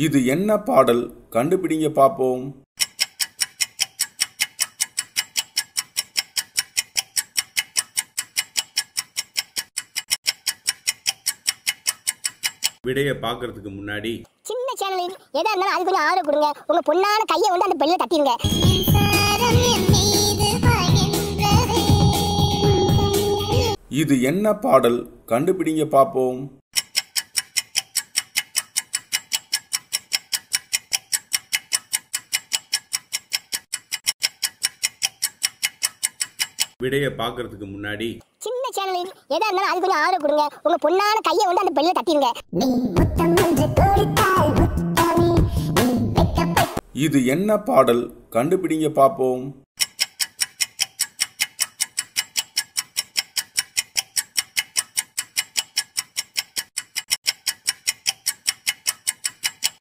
இது என்ன பாடல்? கண்டுபிடிங்க பாப்போம். விடைய பார்க்கிறதுக்கு முன்னாடி சின்ன சேனல் எதா இருந்தாலும் அது கொஞ்சம் ஆர்டர் கொடுங்க. உங்க பொண்ணான கையை வந்து அந்த பெல்ல தட்டிடுங்க. இது என்ன பாடல்? கண்டுபிடிங்க பாப்போம். விடைய பார்க்கிறதுக்கு முன்னாடி சின்ன சேனல் எதா இருந்தாலும் அது கொஞ்சம் ஆர்டர் கொடுங்க. உங்க பொண்ணான கையை வந்து அந்த பெல்ல தட்டிடுங்க. இது என்ன பாடல்? கண்டுபிடிங்க பாப்போம்.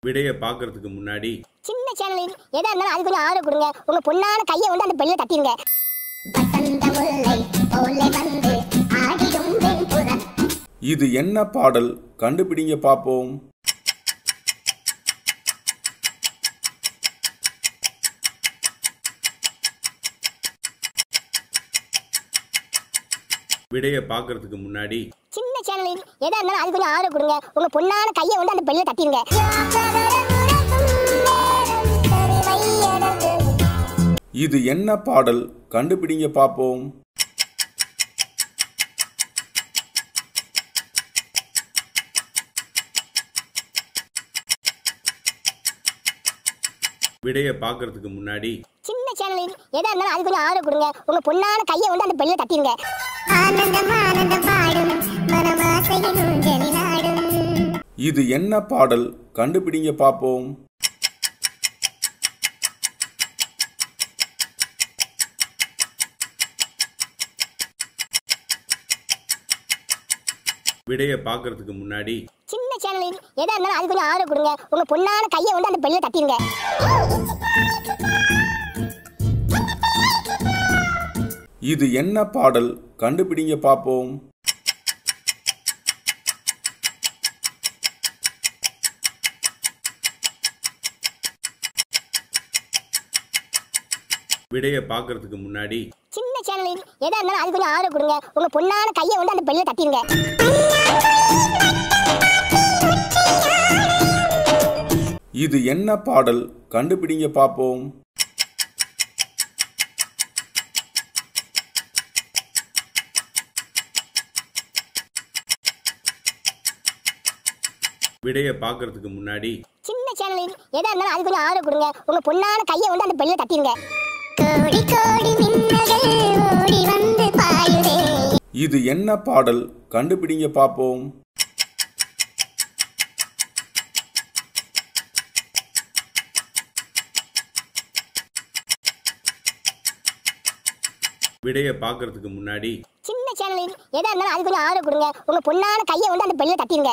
விடைய பார்க்கிறதுக்கு முன்னாடி சின்ன சேனல் எதா இருந்தாலும் அது கொஞ்சம் ஆர்டர் கொடுங்க. உங்க பொண்ணான கையை வந்து அந்த பெல்ல தட்டிடுங்க. இது என்ன பாடல்? கண்டுபிடிங்க பாப்போம். விடைய பார்க்கிறதுக்கு முன்னாடி சின்ன சேனல் எதா இருந்தாலும் அது கொஞ்சம் ஆர்டர் கொடுங்க. உங்க பொண்ணான கையை வந்து அந்த பெல்ல தட்டிடுங்க. இது என்ன பாடல்? கண்டுபிடிங்க பாப்போம். விடைய பார்க்கிறதுக்கு முன்னாடி சின்ன சேனல் எதா இருந்தாலும் அது கொஞ்சம் ஆர்டர் கொடுங்க. உங்க பொண்ணான கையை வந்து அந்த பெல்ல தட்டிடுங்க. இது என்ன பாடல்? கண்டுபிடிங்க பாப்போம். விடைய பார்க்கிறதுக்கு முன்னாடி சின்ன சேனல் எதா இருந்தாலும் அது கொஞ்சம் ஆர்டர் கொடுங்க. உங்க பொண்ணான கையை வந்து அந்த பெல்ல தட்டிடுங்க. இது என்ன பாடல்? கண்டுபிடிங்க பாப்போம். விடைய பார்க்கிறதுக்கு முன்னாடி சின்ன சேனல் எதா இருந்தாலும் அது கொஞ்சம் ஆர்டர் கொடுங்க. உங்க பொண்ணான கையை வந்து அந்த பெல்ல தட்டிடுங்க. இது என்ன பாடல்? கண்டுபிடிங்க பாப்போம். விடைய பார்க்கிறதுக்கு முன்னாடி சின்ன சேனல் எதா இருந்தாலும் அது கொஞ்சம் ஆர்டர் கொடுங்க. உங்க பொண்ணான கையை வந்து அந்த பெல்ல தட்டிடுங்க. இது என்ன பாடல்? கண்டுபிடிங்க பாப்போம். விடைய பார்க்கிறதுக்கு முன்னாடி சின்ன சேனல் எதா இருந்தாலும் அது கொஞ்சம் ஆர்டர் கொடுங்க. உங்க பொண்ணான கையை வந்து அந்த பெல்ல தட்டிடுங்க.